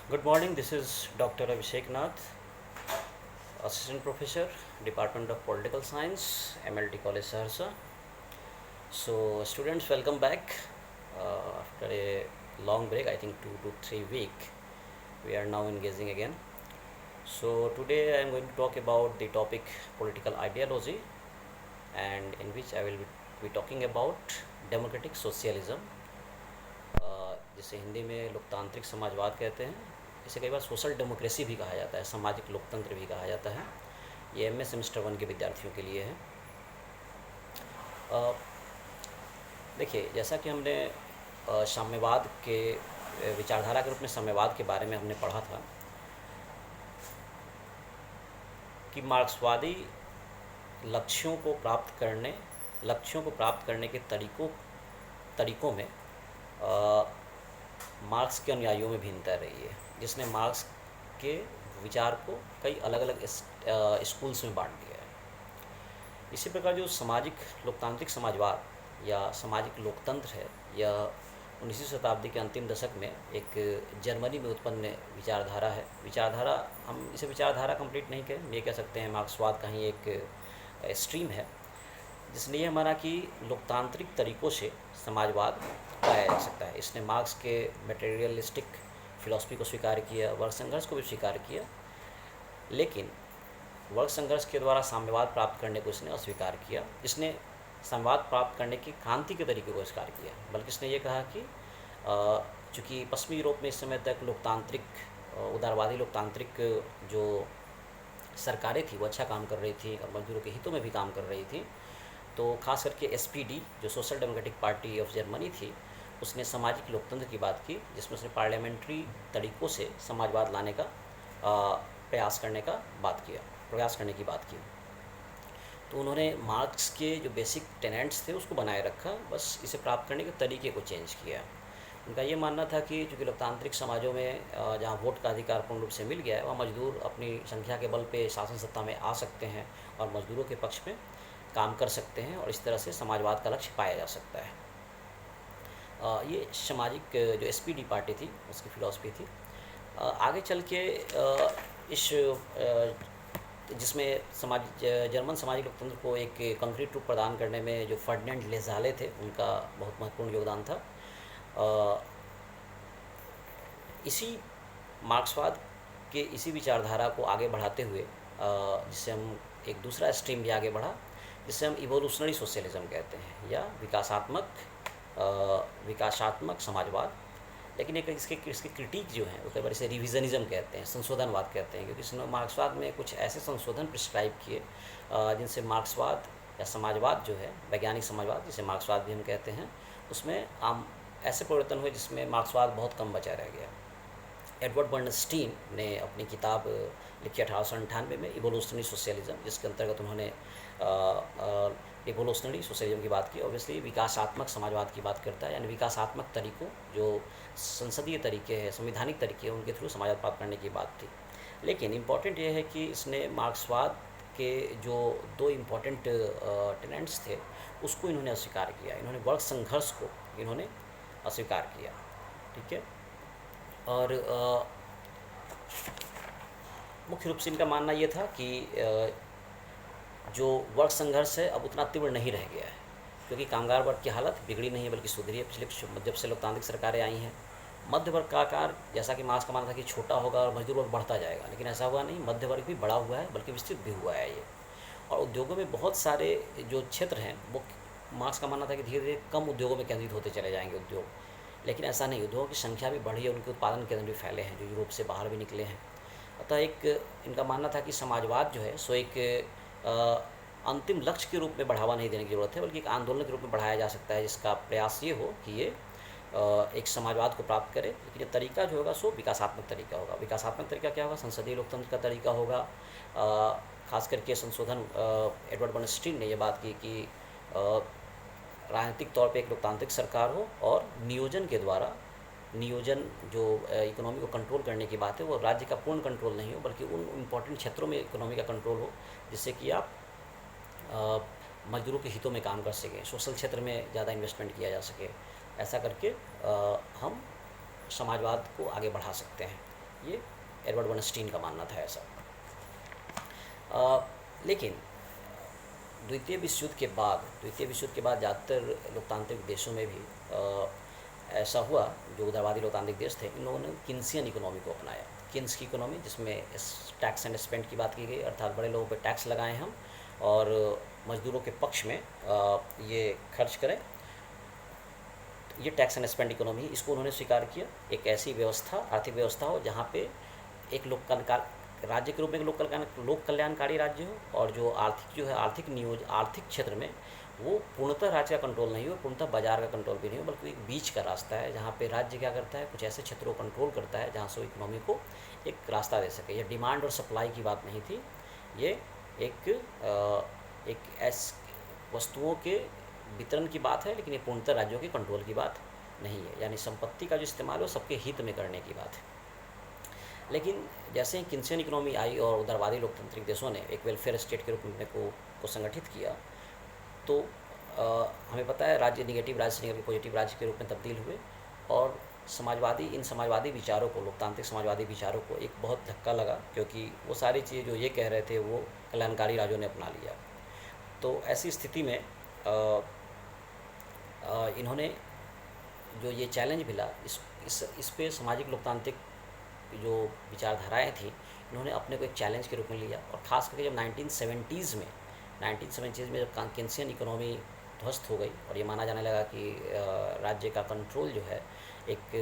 Good morning. This is Dr. Abhishek Nath, Assistant Professor, Department of Political Science, MLT College Saharsa. So, students, welcome back after a long break. I think 2 to 3 week. We are now engaging again. So, today I am going to talk about the topic political ideology, and in which I will be talking about democratic socialism, जिसे हिंदी में लोकतांत्रिक समाजवाद कहते हैं। इसे कई बार social democracy भी कहा जाता है, सामाजिक लोकतंत्र भी कहा जाता है। ये एमए सेमेस्टर 1 के विद्यार्थियों के लिए है। देखिए, जैसा कि हमने साम्यवाद के विचारधारा के रूप में साम्यवाद के बारे में हमने पढ़ा था कि मार्क्सवादी लक्ष्यों को प्राप्त करने के तरीकों में मार्क्स के अनुयायियों में भिन्नता रही है, जिसने मार्क्स के विचार को कई अलग अलग स्कूल्स में बांट दिया है। इसी प्रकार जो सामाजिक लोकतांत्रिक समाजवाद या सामाजिक लोकतंत्र है, यह 19वीं शताब्दी के अंतिम दशक में एक जर्मनी में उत्पन्न विचारधारा है। हम इसे विचारधारा कंप्लीट नहीं कहें, ये कह सकते हैं मार्क्सवाद का ही एक स्ट्रीम है, जिसने ये माना कि लोकतांत्रिक तरीक़ों से समाजवाद पाया जा सकता है। इसने मार्क्स के मटेरियलिस्टिक फिलॉसफी को स्वीकार किया, वर्ग संघर्ष को भी स्वीकार किया, लेकिन वर्ग संघर्ष के द्वारा साम्यवाद प्राप्त करने को इसने अस्वीकार किया। इसने साम्यवाद प्राप्त करने की क्रांति के तरीके को स्वीकार किया, बल्कि इसने ये कहा कि चूँकि पश्चिमी यूरोप में इस समय तक उदारवादी लोकतांत्रिक जो सरकारें थी वो अच्छा काम कर रही थी और मजदूरों के हितों में भी काम कर रही थी, तो खास करके एसपीडी जो social democratic party of Germany थी, उसने सामाजिक लोकतंत्र की बात की, जिसमें उसने पार्लियामेंट्री तरीक़ों से समाजवाद लाने का प्रयास करने की बात की। तो उन्होंने मार्क्स के जो बेसिक टेनेंट्स थे उसको बनाए रखा, बस इसे प्राप्त करने के तरीके को चेंज किया। उनका ये मानना था कि चूँकि लोकतांत्रिक समाजों में जहाँ वोट का अधिकार पूर्ण रूप से मिल गया है, वहाँ मजदूर अपनी संख्या के बल पे शासन सत्ता में आ सकते हैं और मजदूरों के पक्ष में काम कर सकते हैं, और इस तरह से समाजवाद का लक्ष्य पाया जा सकता है। ये सामाजिक जो एसपीडी पार्टी थी उसकी फ़िलॉसफी थी। आगे चल के जिसमें जर्मन सामाजिक लोकतंत्र को एक कंक्रीट रूप प्रदान करने में जो फर्डिनेंड लेज़ाले थे, उनका बहुत महत्वपूर्ण योगदान था। इसी मार्क्सवाद के इसी विचारधारा को आगे बढ़ाते हुए जिससे हम एक दूसरा स्ट्रीम भी आगे बढ़ा, जिसे हम इवोल्यूशनरी सोशलिज्म कहते हैं, या विकासात्मक समाजवाद। लेकिन एक इसके क्रिटिक जो हैं वो कई बार इसे रिविज़निज्म कहते हैं, संशोधनवाद कहते हैं, क्योंकि इसने मार्क्सवाद में कुछ ऐसे संशोधन प्रिस्क्राइब किए जिनसे मार्क्सवाद या समाजवाद जो है, वैज्ञानिक समाजवाद जिसे मार्क्सवाद भी हम कहते हैं, उसमें ऐसे परिवर्तन हुए जिसमें मार्क्सवाद बहुत कम बचा रह गया। एडवर्ड बर्नस्टीन ने अपनी किताब लिखी 1898 में, इवोल्यूशनरी सोशलिज्म, जिसके अंतर्गत उन्होंने इवोल्यूशनरी सोशलिज्म की बात की। ऑब्वियसली विकासात्मक समाजवाद की बात करता है, यानी विकासात्मक तरीक़ों, जो संसदीय तरीके हैं, संवैधानिक तरीके हैं, उनके थ्रू समाजवाद प्राप्त करने की बात थी। लेकिन इम्पॉर्टेंट ये है कि इसने मार्क्सवाद के जो 2 इम्पॉर्टेंट टेनेंट्स थे उसको इन्होंने अस्वीकार किया। इन्होंने वर्ग संघर्ष को इन्होंने अस्वीकार किया, ठीक है। और मुख्य रूप से इनका मानना ये था कि जो वर्ग संघर्ष है अब उतना तीव्र नहीं रह गया है, क्योंकि कामगार वर्ग की हालत बिगड़ी नहीं है बल्कि सुधरी है पिछले जब से लोकतांत्रिक सरकारें आई हैं। मध्य वर्ग का आकार, जैसा कि मार्क्स का मानना था कि छोटा होगा और मजदूर वर्ग बढ़ता जाएगा, लेकिन ऐसा हुआ नहीं। मध्य वर्ग भी बड़ा हुआ है, बल्कि विस्तृत भी हुआ है ये। और उद्योगों में बहुत सारे जो क्षेत्र हैं वो मार्क्स का मानना था कि धीरे धीरे कम उद्योगों में केंद्रित होते चले जाएंगे उद्योग, लेकिन ऐसा नहीं। उद्योगों की संख्या भी बढ़ी है, उनके उत्पादन केंद्र भी फैले हैं, जो यूरोप से बाहर भी निकले हैं। अतः इनका मानना था कि समाजवाद जो है सो एक अंतिम लक्ष्य के रूप में बढ़ावा नहीं देने की ज़रूरत है, बल्कि एक आंदोलन के रूप में बढ़ाया जा सकता है, जिसका प्रयास ये हो कि ये एक समाजवाद को प्राप्त करे। लेकिन ये तरीका जो होगा सो विकासात्मक तरीका होगा। विकासात्मक तरीका क्या होगा? संसदीय लोकतंत्र का तरीका होगा। खास करके संशोधन एडवर्ड बर्नस्टीन ने यह बात की कि राजनीतिक तौर पे एक लोकतांत्रिक सरकार हो, और नियोजन जो इकोनॉमी को कंट्रोल करने की बात है, वो राज्य का पूर्ण कंट्रोल नहीं हो, बल्कि उन इम्पोर्टेंट क्षेत्रों में इकोनॉमी का कंट्रोल हो जिससे कि आप मजदूरों के हितों में काम कर सकें, सोशल क्षेत्र में ज़्यादा इन्वेस्टमेंट किया जा सके। ऐसा करके हम समाजवाद को आगे बढ़ा सकते हैं। ये एडवर्ड बर्नस्टीन का मानना था ऐसा। लेकिन द्वितीय विश्व युद्ध के बाद ज़्यादातर लोकतांत्रिक देशों में भी ऐसा हुआ, जो उदारवादी लोकतांत्रिक देश थे, इन लोगों ने किन्सियन इकोनॉमी को अपनाया। किन्स की इकोनॉमी, जिसमें टैक्स एंड स्पेंड की बात की गई, अर्थात बड़े लोगों पर टैक्स लगाएं हम और मजदूरों के पक्ष में ये खर्च करें। ये टैक्स एंड स्पेंड इकोनॉमी, इसको उन्होंने स्वीकार किया। एक ऐसी व्यवस्था, आर्थिक व्यवस्था हो जहाँ पे एक राज्य के रूप में एक लोक कल्याणकारी राज्य हो, और जो आर्थिक क्षेत्र में वो पूर्णतः राज्य का कंट्रोल नहीं हो, पूर्णतः बाजार का कंट्रोल भी नहीं हो, बल्कि एक बीच का रास्ता है जहाँ पे राज्य क्या करता है, कुछ ऐसे क्षेत्रों को कंट्रोल करता है जहाँ से वो इकोनॉमी को एक रास्ता दे सके। यह डिमांड और सप्लाई की बात नहीं थी, ये एक वस्तुओं के वितरण की बात है, लेकिन ये पूर्णतः राज्यों के कंट्रोल की बात नहीं है। यानी संपत्ति का जो इस्तेमाल है वो सबके हित में करने की बात है। लेकिन जैसे ही किन्सियन इकोनॉमी आई और उदारवादी लोकतांत्रिक देशों ने एक वेलफेयर स्टेट के रूप में अपने को संगठित किया, तो हमें पता है राज्य निगेटिव राज्य से पॉजिटिव राज्य के रूप में तब्दील हुए, और इन समाजवादी विचारों को, लोकतांत्रिक समाजवादी विचारों को एक बहुत धक्का लगा, क्योंकि वो सारी चीज़ें जो ये कह रहे थे वो कल्याणकारी राज्यों ने अपना लिया। तो ऐसी स्थिति में इन्होंने जो ये चैलेंज मिला, इस पे सामाजिक लोकतांत्रिक जो विचारधाराएं थी, इन्होंने अपने को एक चैलेंज के रूप में लिया। और ख़ास करके जब 1970s में जब केन्सियन इकोनॉमी ध्वस्त हो गई और ये माना जाने लगा कि राज्य का कंट्रोल जो है एक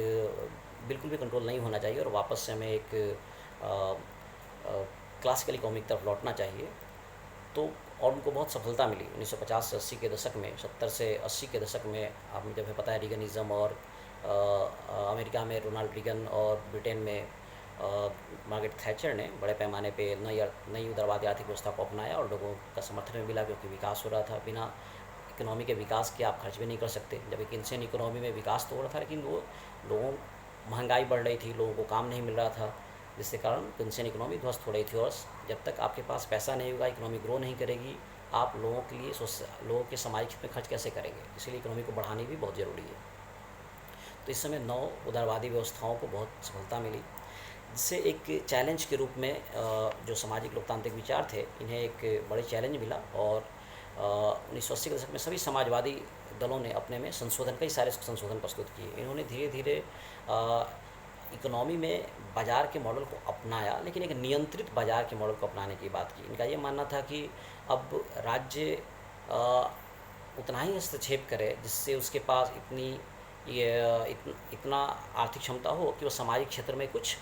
बिल्कुल भी कंट्रोल नहीं होना चाहिए और वापस से हमें एक क्लासिकल इकोनॉमी की तरफ लौटना चाहिए, तो और उनको बहुत सफलता मिली 1950 से 80 के दशक में, 70 से 80 के दशक में। आपको जब है पता है रीगनिज़म, और अमेरिका में रोनाल्ड रीगन और ब्रिटेन में मार्गरेट थैचर ने बड़े पैमाने पे नई उदारवादी आर्थिक व्यवस्था को अपनाया और लोगों का समर्थन भी मिला, क्योंकि विकास हो रहा था। बिना इकोनॉमी के विकास के आप खर्च भी नहीं कर सकते। जब एक केन्सियन इकोनॉमी में विकास तो हो रहा था, लेकिन वो महंगाई बढ़ रही थी, लोगों को काम नहीं मिल रहा था, जिसके कारण केन्सियन इकोनॉमी ध्वस्त हो रही थी। और जब तक आपके पास पैसा नहीं होगा, इकोनॉमी ग्रो नहीं करेगी, आप लोगों के सामाजिक हित में खर्च कैसे करेंगे? इसलिए इकोनॉमी को बढ़ानी भी बहुत ज़रूरी है। तो इस समय नौ उदारवादी व्यवस्थाओं को बहुत सफलता मिली, जिससे एक चैलेंज के रूप में जो सामाजिक लोकतांत्रिक विचार थे, इन्हें एक बड़े चैलेंज मिला। और 1980 के दशक में सभी समाजवादी दलों ने अपने में कई सारे संशोधन प्रस्तुत किए। इन्होंने धीरे धीरे इकोनॉमी में बाज़ार के मॉडल को अपनाया, लेकिन एक नियंत्रित बाज़ार के मॉडल को अपनाने की बात की। इनका ये मानना था कि अब राज्य उतना ही हस्तक्षेप करे जिससे उसके पास इतना आर्थिक क्षमता हो कि वो सामाजिक क्षेत्र में कुछ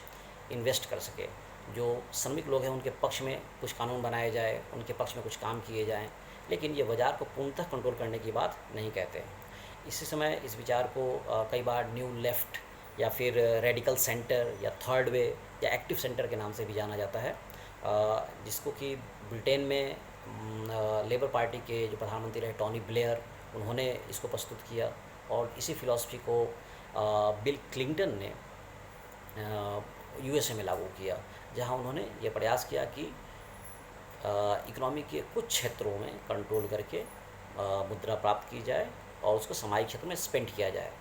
इन्वेस्ट कर सके। जो श्रमिक लोग हैं उनके पक्ष में कुछ कानून बनाए जाए, उनके पक्ष में कुछ काम किए जाएं, लेकिन ये बाज़ार को पूर्णतः कंट्रोल करने की बात नहीं कहते। इसी समय इस विचार को कई बार न्यू लेफ़्ट या फिर रेडिकल सेंटर या थर्ड वे या एक्टिव सेंटर के नाम से भी जाना जाता है, जिसको कि ब्रिटेन में लेबर पार्टी के जो प्रधानमंत्री रहे टोनी ब्लेयर, उन्होंने इसको प्रस्तुत किया। और इसी फिलॉसफी को बिल क्लिंटन ने यूएसए में लागू किया, जहां उन्होंने ये प्रयास किया कि इकोनॉमी के कुछ क्षेत्रों में कंट्रोल करके मुद्रा प्राप्त की जाए और उसको सामाजिक क्षेत्र में स्पेंड किया जाए,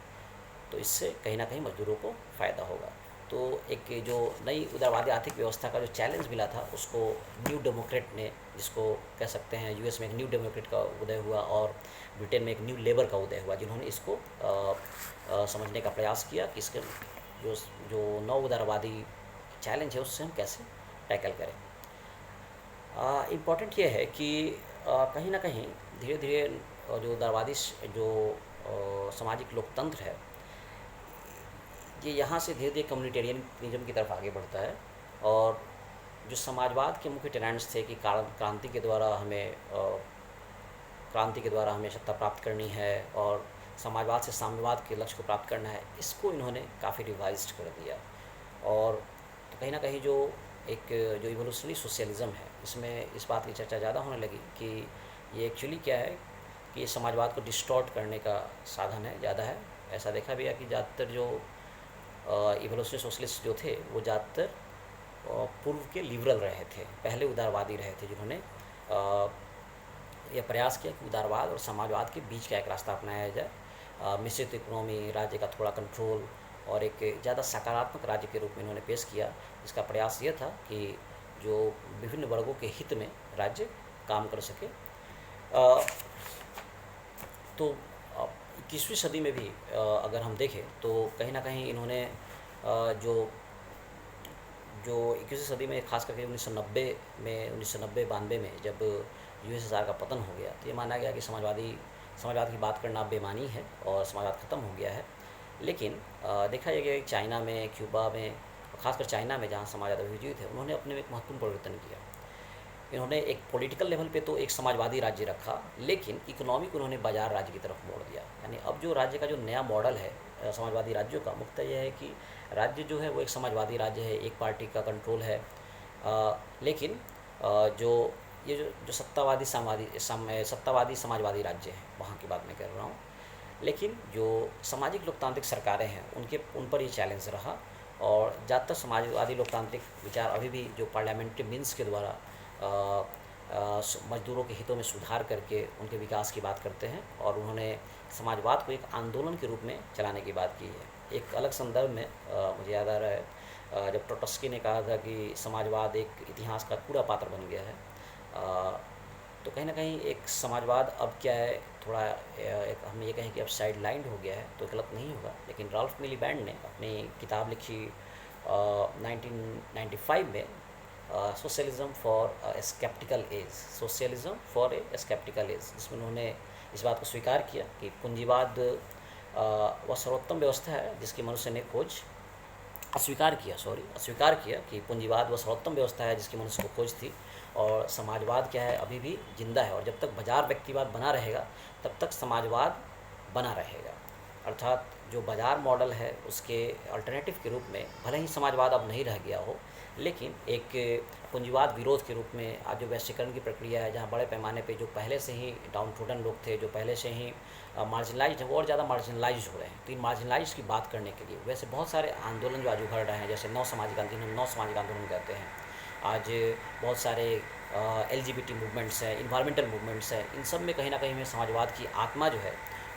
तो इससे कहीं ना कहीं मजदूरों को फ़ायदा होगा। तो एक जो नई उदारवादी आर्थिक व्यवस्था का जो चैलेंज मिला था, उसको न्यू डेमोक्रेट ने, जिसको कह सकते हैं यूएस में एक न्यू डेमोक्रेट का उदय हुआ और ब्रिटेन में एक न्यू लेबर का उदय हुआ, जिन्होंने इसको समझने का प्रयास किया कि इसके जो नौ उदारवादी चैलेंज है उससे हम कैसे टैकल करें। इम्पॉर्टेंट ये है कि कहीं ना कहीं धीरे धीरे जो उदारवादी जो सामाजिक लोकतंत्र है, ये यहाँ से धीरे धीरे कम्युनिटेरियनिज्म की तरफ आगे बढ़ता है। और जो समाजवाद के मुख्य टेनेंट्स थे कि क्रांति के द्वारा हमें सत्ता प्राप्त करनी है और समाजवाद से साम्यवाद के लक्ष्य को प्राप्त करना है, इसको इन्होंने काफ़ी रिवाइज्ड कर दिया। और तो कहीं ना कहीं जो इवोल्यूशनरी सोशलिज्म है, इसमें इस बात की चर्चा ज़्यादा होने लगी कि ये एक्चुअली क्या है, कि ये समाजवाद को डिस्टॉर्ट करने का साधन है, ज़्यादा है। ऐसा देखा भी है कि ज़्यादातर जो इवोल्यूशनरी सोशलिस्ट जो थे, वो ज़्यादातर पूर्व के लिबरल रहे थे, पहले उदारवादी रहे थे, जिन्होंने यह प्रयास किया कि उदारवाद और समाजवाद के बीच का एक रास्ता अपनाया जाए। मिश्रित इकोनॉमी, राज्य का थोड़ा कंट्रोल और एक ज़्यादा सकारात्मक राज्य के रूप में इन्होंने पेश किया। इसका प्रयास ये था कि जो विभिन्न वर्गों के हित में राज्य काम कर सके। अ, तो 21वीं सदी में भी अगर हम देखें तो कहीं न कहीं इन्होंने जो जो 21वीं सदी में खास करके 1990 में 1990-92 में जब यूएसएसआर का पतन हो गया, तो ये माना गया कि समाजवाद की बात करना अब बेमानी है और समाजवाद ख़त्म हो गया है। लेकिन देखा गया कि चाइना में, क्यूबा में, खासकर चाइना में जहाँ समाजवाद अभी जीवित है, उन्होंने अपने में एक महत्वपूर्ण परिवर्तन किया। इन्होंने एक पॉलिटिकल लेवल पे तो एक समाजवादी राज्य रखा, लेकिन इकोनॉमिक उन्होंने बाजार राज्य की तरफ मोड़ दिया। यानी अब जो राज्य का जो नया मॉडल है समाजवादी राज्यों का, मुख्यतः यह है कि राज्य जो है वो एक समाजवादी राज्य है, एक पार्टी का कंट्रोल है। लेकिन जो ये जो सत्तावादी समाजवादी राज्य हैं, वहाँ की बात मैं कर रहा हूँ। लेकिन जो सामाजिक लोकतांत्रिक सरकारें हैं उन पर ये चैलेंज रहा, और ज़्यादातर समाजवादी लोकतांत्रिक विचार अभी भी जो पार्लियामेंट्री मीन्स के द्वारा मजदूरों के हितों में सुधार करके उनके विकास की बात करते हैं, और उन्होंने समाजवाद को एक आंदोलन के रूप में चलाने की बात की है। एक अलग संदर्भ में मुझे याद आ रहा है जब ट्रोट्स्की ने कहा था कि समाजवाद एक इतिहास का कूड़ा पात्र बन गया है। तो कहीं ना कहीं एक समाजवाद अब क्या है, थोड़ा एक हम ये कहें कि अब साइड लाइंड हो गया है, तो गलत नहीं होगा। लेकिन राल्फ मिलीबैंड ने अपनी किताब लिखी 1995 में, socialism for a sceptical age, जिसमें उन्होंने इस बात को स्वीकार किया कि पूंजीवाद वह सर्वोत्तम व्यवस्था है जिसकी मनुष्य ने खोज अस्वीकार किया कि पूंजीवाद वह सर्वोत्तम व्यवस्था है जिसकी मनुष्य को खोज थी, और समाजवाद क्या है, अभी भी जिंदा है, और जब तक बाजार व्यक्तिवाद बना रहेगा तब तक समाजवाद बना रहेगा। अर्थात जो बाजार मॉडल है उसके अल्टरनेटिव के रूप में भले ही समाजवाद अब नहीं रह गया हो, लेकिन एक पूंजीवाद विरोध के रूप में आज जो वैश्वीकरण की प्रक्रिया है, जहाँ बड़े पैमाने पे जो पहले से ही डाउन ट्रोडन लोग थे, जो पहले से ही मार्जिनलाइज्ड हैं, वो और ज़्यादा मार्जिनलाइज्ड हो रहे हैं। तो इन मार्जिनलाइज्ड की बात करने के लिए वैसे बहुत सारे आंदोलन जो आज उभर रहे हैं, जैसे नव सामाजिक आंदोलन कहते हैं। आज बहुत सारे LGBT मूवमेंट्स हैं, इन्वायरमेंटल मूवमेंट्स हैं, इन सब में कहीं ना कहीं हमें समाजवाद की आत्मा जो है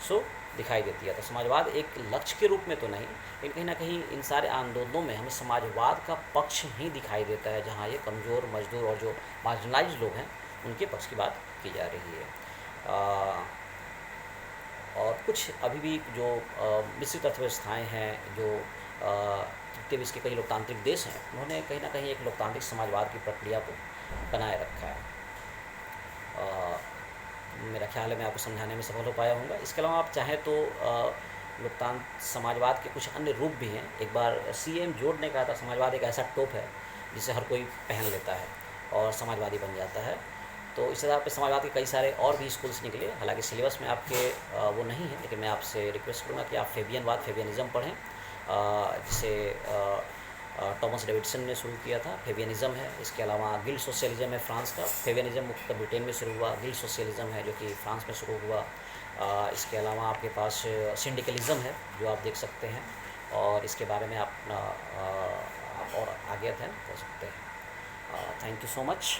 सो दिखाई देती है। तो समाजवाद एक लक्ष्य के रूप में तो नहीं, लेकिन कहीं ना कहीं इन सारे आंदोलनों में हमें समाजवाद का पक्ष ही दिखाई देता है, जहाँ ये कमज़ोर, मजदूर और जो मार्जिनलाइज्ड लोग हैं उनके पक्ष की बात की जा रही है। और कुछ अभी भी जो मिश्रित अर्थव्यवस्थाएँ हैं, जो तृतीय विश्व के कई लोकतांत्रिक देश हैं, उन्होंने कहीं ना कहीं एक लोकतांत्रिक समाजवाद की प्रक्रिया को बनाए रखा है। मेरा ख्याल है मैं आपको समझाने में सफल हो पाया हूँगा। इसके अलावा आप चाहें तो लोकतांत्रिक समाजवाद के कुछ अन्य रूप भी हैं। एक बार CM जोड ने कहा था, समाजवाद एक ऐसा टोप है जिसे हर कोई पहन लेता है और समाजवादी बन जाता है। तो इस आधार पर समाजवाद के कई सारे और भी स्कूल्स निकले, हालांकि सिलेबस में आपके वो नहीं है, लेकिन मैं आपसे रिक्वेस्ट करूँगा कि आप फेबियनिज़म पढ़ें, जिसे टॉमस डेविडसन ने शुरू किया था। फेबियनिज़म है। इसके अलावा गिल्ड सोशलिज्म है फ्रांस का। फेबियनिज़म मुख्यतः ब्रिटेन में शुरू हुआ, गिल्ड सोशलिज्म है जो कि फ्रांस में शुरू हुआ। इसके अलावा आपके पास सिंडिकलिज्म है जो आप देख सकते हैं, और इसके बारे में आप और आगे अध्ययन कर सकते हैं। Thank you so much.